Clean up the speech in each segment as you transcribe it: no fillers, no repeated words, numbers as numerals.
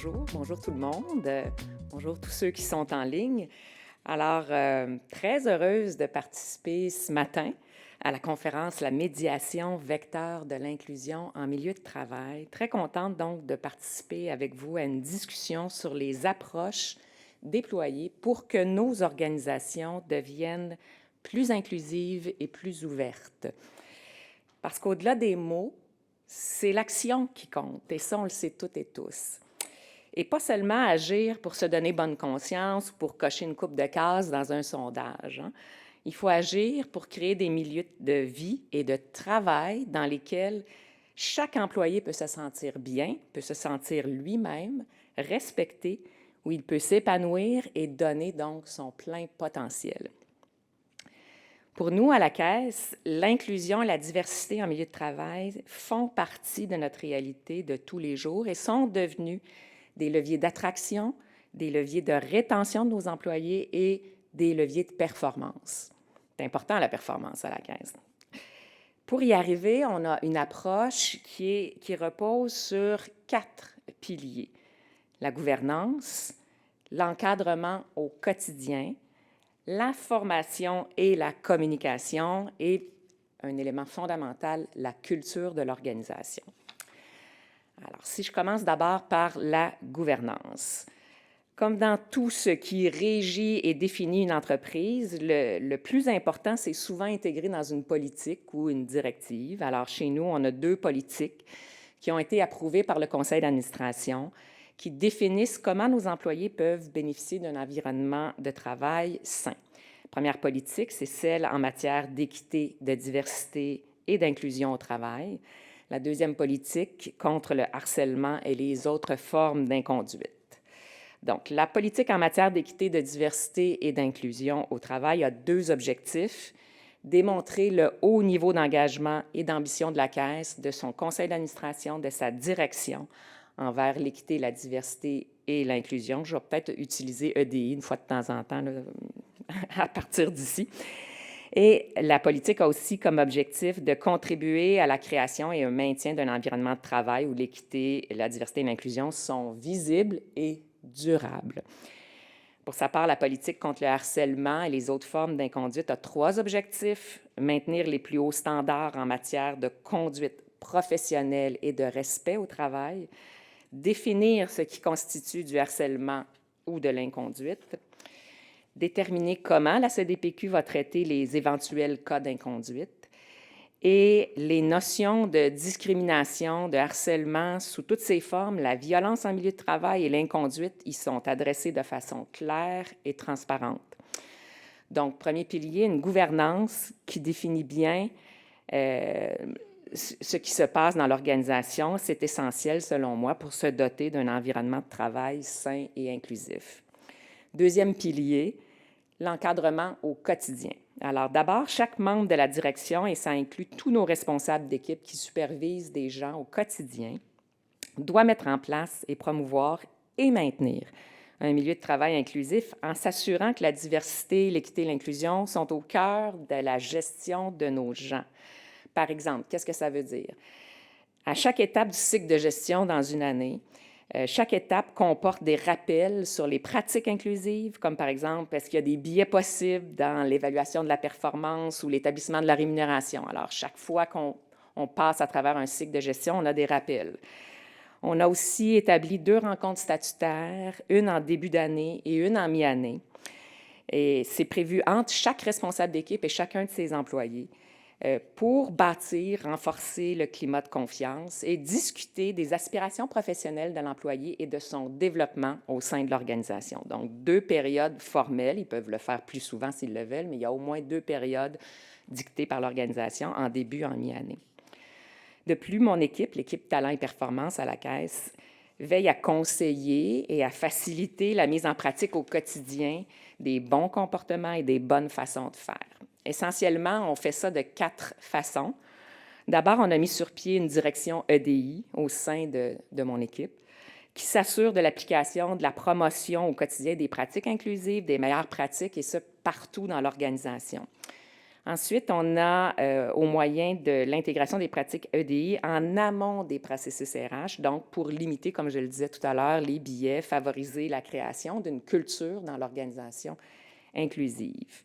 bonjour. Bonjour tout le monde. Bonjour tous ceux qui sont en ligne. Alors, très heureuse de participer ce matin à la conférence La médiation, vecteur de l'inclusion en milieu de travail. Très contente donc de participer avec vous à une discussion sur les approches déployées pour que nos organisations deviennent plus inclusives et plus ouvertes. Parce qu'au-delà des mots, c'est l'action qui compte, et ça, on le sait toutes et tous. Et pas seulement agir pour se donner bonne conscience ou pour cocher une coupe de cases dans un sondage. Il faut agir pour créer des milieux de vie et de travail dans lesquels chaque employé peut se sentir bien, peut se sentir lui-même, respecté, où il peut s'épanouir et donner donc son plein potentiel. Pour nous, à la Caisse, l'inclusion et la diversité en milieu de travail font partie de notre réalité de tous les jours et sont devenus des leviers d'attraction, des leviers de rétention de nos employés et des leviers de performance. C'est important, la performance à la Caisse. Pour y arriver, on a une approche qui repose sur 4 piliers. La gouvernance, l'encadrement au quotidien, la formation et la communication et un élément fondamental, la culture de l'organisation. Alors, si je commence d'abord par la gouvernance. Comme dans tout ce qui régit et définit une entreprise, le plus important, c'est souvent intégré dans une politique ou une directive. Alors, chez nous, on a 2 politiques qui ont été approuvées par le conseil d'administration qui définissent comment nos employés peuvent bénéficier d'un environnement de travail sain. La première politique, c'est celle en matière d'équité, de diversité et d'inclusion au travail. La deuxième politique, contre le harcèlement et les autres formes d'inconduite. Donc, la politique en matière d'équité, de diversité et d'inclusion au travail a 2 objectifs. Démontrer le haut niveau d'engagement et d'ambition de la Caisse, de son conseil d'administration, de sa direction envers l'équité, la diversité et l'inclusion. Je vais peut-être utiliser EDI une fois de temps en temps là, à partir d'ici. Et la politique a aussi comme objectif de contribuer à la création et au maintien d'un environnement de travail où l'équité, la diversité et l'inclusion sont visibles et durables. Pour sa part, la politique contre le harcèlement et les autres formes d'inconduite a 3 objectifs. Maintenir les plus hauts standards en matière de conduite professionnelle et de respect au travail. Définir ce qui constitue du harcèlement ou de l'inconduite. Déterminer comment la CDPQ va traiter les éventuels cas d'inconduite et les notions de discrimination, de harcèlement sous toutes ses formes, la violence en milieu de travail et l'inconduite y sont adressées de façon claire et transparente. Donc, premier pilier, une gouvernance qui définit bien ce qui se passe dans l'organisation. C'est essentiel, selon moi, pour se doter d'un environnement de travail sain et inclusif. Deuxième pilier, l'encadrement au quotidien. Alors d'abord, chaque membre de la direction, et ça inclut tous nos responsables d'équipe qui supervisent des gens au quotidien, doit mettre en place et promouvoir et maintenir un milieu de travail inclusif en s'assurant que la diversité, l'équité et l'inclusion sont au cœur de la gestion de nos gens. Par exemple, qu'est-ce que ça veut dire? À chaque étape du cycle de gestion dans une année, chaque étape comporte des rappels sur les pratiques inclusives, comme par exemple, est-ce qu'il y a des biais possibles dans l'évaluation de la performance ou l'établissement de la rémunération? Alors, chaque fois qu'on passe à travers un cycle de gestion, on a des rappels. On a aussi établi 2 rencontres statutaires, une en début d'année et une en mi-année. Et c'est prévu entre chaque responsable d'équipe et chacun de ses employés pour bâtir, renforcer le climat de confiance et discuter des aspirations professionnelles de l'employé et de son développement au sein de l'organisation. Donc, 2 périodes formelles, ils peuvent le faire plus souvent s'ils le veulent, mais il y a au moins 2 périodes dictées par l'organisation en début, en mi-année. De plus, mon équipe, l'équipe Talent et Performance à la Caisse, veille à conseiller et à faciliter la mise en pratique au quotidien des bons comportements et des bonnes façons de faire. Essentiellement, on fait ça de 4 façons. D'abord, on a mis sur pied une direction EDI au sein de mon équipe qui s'assure de l'application, de la promotion au quotidien des pratiques inclusives, des meilleures pratiques, et ce, partout dans l'organisation. Ensuite, on a au moyen de l'intégration des pratiques EDI en amont des processus RH, donc pour limiter, comme je le disais tout à l'heure, les biais, favoriser la création d'une culture dans l'organisation inclusive.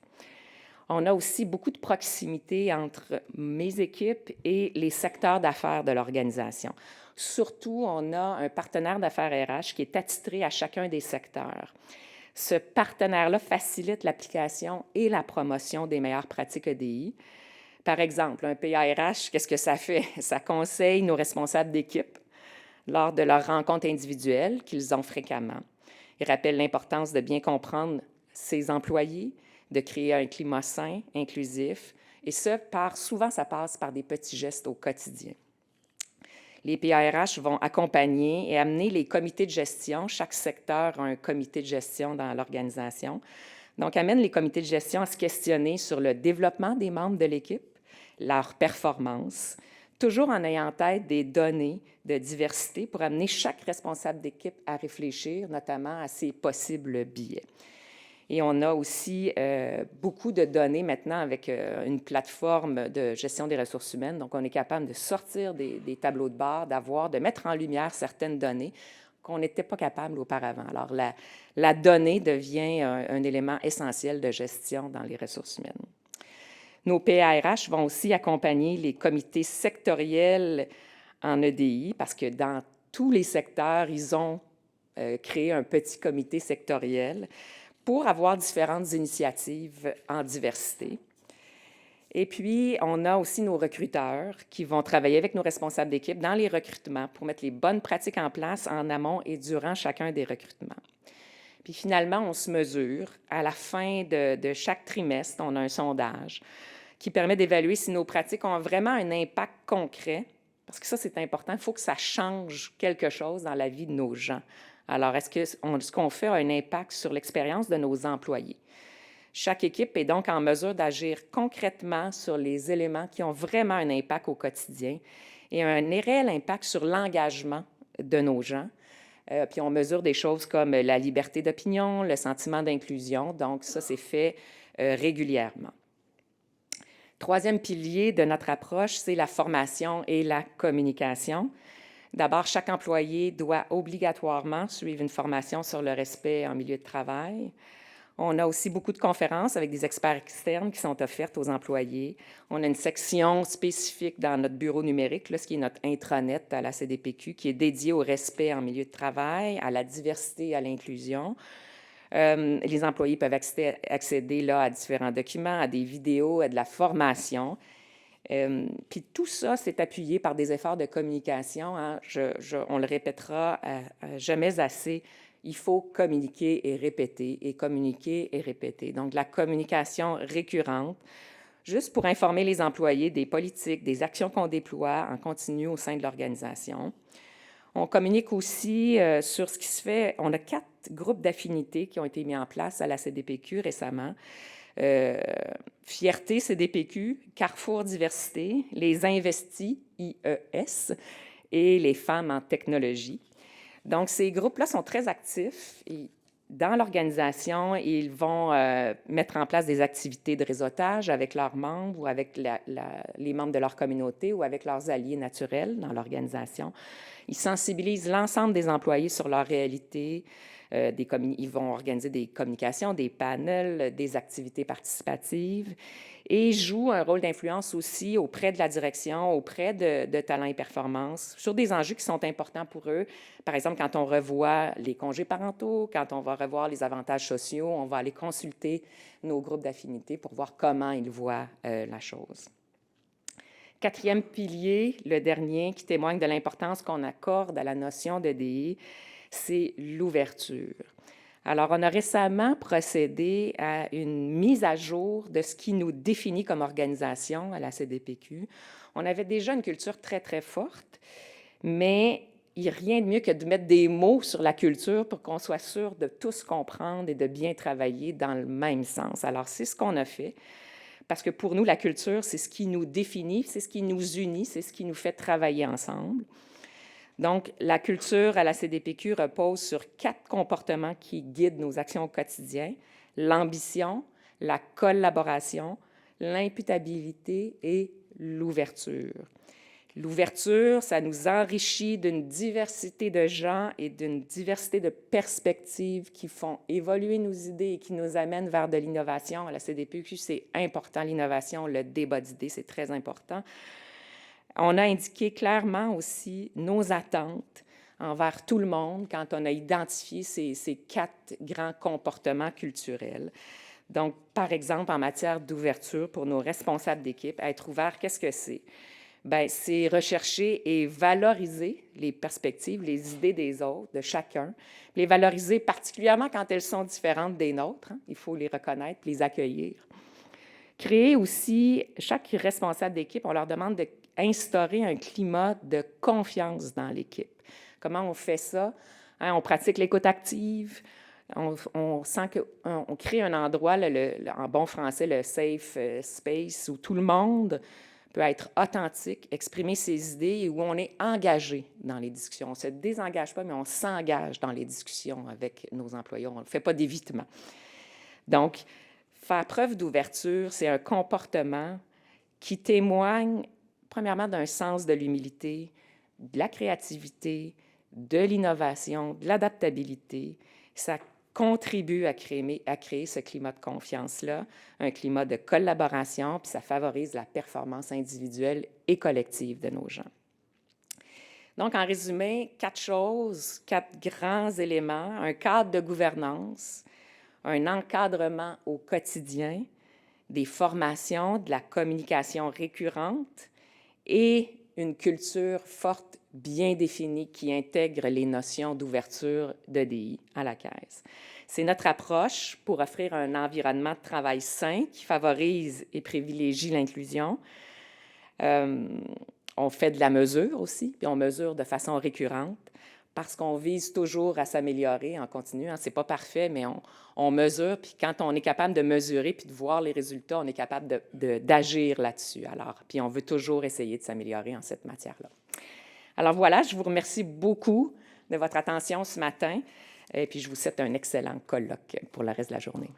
On a aussi beaucoup de proximité entre mes équipes et les secteurs d'affaires de l'organisation. Surtout, on a un partenaire d'affaires RH qui est attitré à chacun des secteurs. Ce partenaire-là facilite l'application et la promotion des meilleures pratiques EDI. Par exemple, un PARH, qu'est-ce que ça fait? Ça conseille nos responsables d'équipe lors de leurs rencontres individuelles qu'ils ont fréquemment. Il rappelle l'importance de bien comprendre ses employés, de créer un climat sain, inclusif, et souvent, ça passe par des petits gestes au quotidien. Les PARH vont accompagner et amener les comités de gestion. Chaque secteur a un comité de gestion dans l'organisation. Donc, amène les comités de gestion à se questionner sur le développement des membres de l'équipe, leur performance, toujours en ayant en tête des données de diversité pour amener chaque responsable d'équipe à réfléchir, notamment à ses possibles biais. Et on a aussi beaucoup de données maintenant avec une plateforme de gestion des ressources humaines. Donc, on est capable de sortir des tableaux de bord, de mettre en lumière certaines données qu'on n'était pas capable auparavant. Alors, la donnée devient un élément essentiel de gestion dans les ressources humaines. Nos PARH vont aussi accompagner les comités sectoriels en EDI parce que dans tous les secteurs, ils ont créé un petit comité sectoriel pour avoir différentes initiatives en diversité. Et puis, on a aussi nos recruteurs qui vont travailler avec nos responsables d'équipe dans les recrutements pour mettre les bonnes pratiques en place en amont et durant chacun des recrutements. Puis finalement, on se mesure. À la fin de chaque trimestre, on a un sondage qui permet d'évaluer si nos pratiques ont vraiment un impact concret, parce que ça, c'est important. Il faut que ça change quelque chose dans la vie de nos gens. Alors, est-ce que ce qu'on fait a un impact sur l'expérience de nos employés? Chaque équipe est donc en mesure d'agir concrètement sur les éléments qui ont vraiment un impact au quotidien et un réel impact sur l'engagement de nos gens. Puis on mesure des choses comme la liberté d'opinion, le sentiment d'inclusion. Donc, ça, c'est fait régulièrement. Troisième pilier de notre approche, c'est la formation et la communication. D'abord, chaque employé doit obligatoirement suivre une formation sur le respect en milieu de travail. On a aussi beaucoup de conférences avec des experts externes qui sont offertes aux employés. On a une section spécifique dans notre bureau numérique, là, ce qui est notre intranet à la CDPQ, qui est dédiée au respect en milieu de travail, à la diversité et à l'inclusion. Les employés peuvent accéder là, à différents documents, à des vidéos, à de la formation. Puis tout ça, c'est appuyé par des efforts de communication. Hein. On le répétera jamais assez. Il faut communiquer et répéter. Donc, la communication récurrente, juste pour informer les employés des politiques, des actions qu'on déploie en continu au sein de l'organisation. On communique aussi sur ce qui se fait. On a 4 groupes d'affinités qui ont été mis en place à la CDPQ récemment. Fierté CDPQ, Carrefour Diversité, les Investis IES et les femmes en technologie. Donc, ces groupes-là sont très actifs et dans l'organisation, ils vont mettre en place des activités de réseautage avec leurs membres ou avec les membres de leur communauté ou avec leurs alliés naturels dans l'organisation. Ils sensibilisent l'ensemble des employés sur leur réalité. Ils vont organiser des communications, des panels, des activités participatives et jouent un rôle d'influence aussi auprès de la direction, auprès de Talents et Performance, sur des enjeux qui sont importants pour eux. Par exemple, quand on revoit les congés parentaux, quand on va revoir les avantages sociaux, on va aller consulter nos groupes d'affinité pour voir comment ils voient la chose. 4e pilier, le dernier, qui témoigne de l'importance qu'on accorde à la notion d'EDI, c'est l'ouverture. Alors, on a récemment procédé à une mise à jour de ce qui nous définit comme organisation à la CDPQ. On avait déjà une culture très, très forte, mais il n'y a rien de mieux que de mettre des mots sur la culture pour qu'on soit sûr de tous comprendre et de bien travailler dans le même sens. Alors, c'est ce qu'on a fait, parce que pour nous, la culture, c'est ce qui nous définit, c'est ce qui nous unit, c'est ce qui nous fait travailler ensemble. Donc, la culture à la CDPQ repose sur 4 comportements qui guident nos actions au quotidien: l'ambition, la collaboration, l'imputabilité et l'ouverture. L'ouverture, ça nous enrichit d'une diversité de gens et d'une diversité de perspectives qui font évoluer nos idées et qui nous amènent vers de l'innovation. À la CDPQ, c'est important, l'innovation, le débat d'idées, c'est très important. On a indiqué clairement aussi nos attentes envers tout le monde quand on a identifié ces 4 grands comportements culturels. Donc, par exemple, en matière d'ouverture, pour nos responsables d'équipe, être ouvert, qu'est-ce que c'est? Bien, c'est rechercher et valoriser les perspectives, les idées des autres, de chacun, les valoriser particulièrement quand elles sont différentes des nôtres. Hein? Il faut les reconnaître, les accueillir. Créer aussi, chaque responsable d'équipe, on leur demande d'instaurer un climat de confiance dans l'équipe. Comment on fait ça? Hein, on pratique l'écoute active, on sent qu'on crée un endroit, en bon français, le safe space, où tout le monde peut être authentique, exprimer ses idées et où on est engagé dans les discussions. On ne se désengage pas, mais on s'engage dans les discussions avec nos employés. On ne fait pas d'évitement. Donc, faire preuve d'ouverture, c'est un comportement qui témoigne, premièrement, d'un sens de l'humilité, de la créativité, de l'innovation, de l'adaptabilité. Ça contribue à créer ce climat de confiance-là, un climat de collaboration, puis ça favorise la performance individuelle et collective de nos gens. Donc, en résumé, 4 choses, 4 grands éléments, un cadre de gouvernance, un encadrement au quotidien, des formations, de la communication récurrente et une culture forte, bien définie, qui intègre les notions d'ouverture d'EDI à la Caisse. C'est notre approche pour offrir un environnement de travail sain qui favorise et privilégie l'inclusion. On fait de la mesure aussi, puis on mesure de façon récurrente parce qu'on vise toujours à s'améliorer en continu. Hein. Ce n'est pas parfait, mais on mesure, puis quand on est capable de mesurer puis de voir les résultats, on est capable d'agir là-dessus. Alors, puis on veut toujours essayer de s'améliorer en cette matière-là. Alors voilà, je vous remercie beaucoup de votre attention ce matin, et puis je vous souhaite un excellent colloque pour le reste de la journée.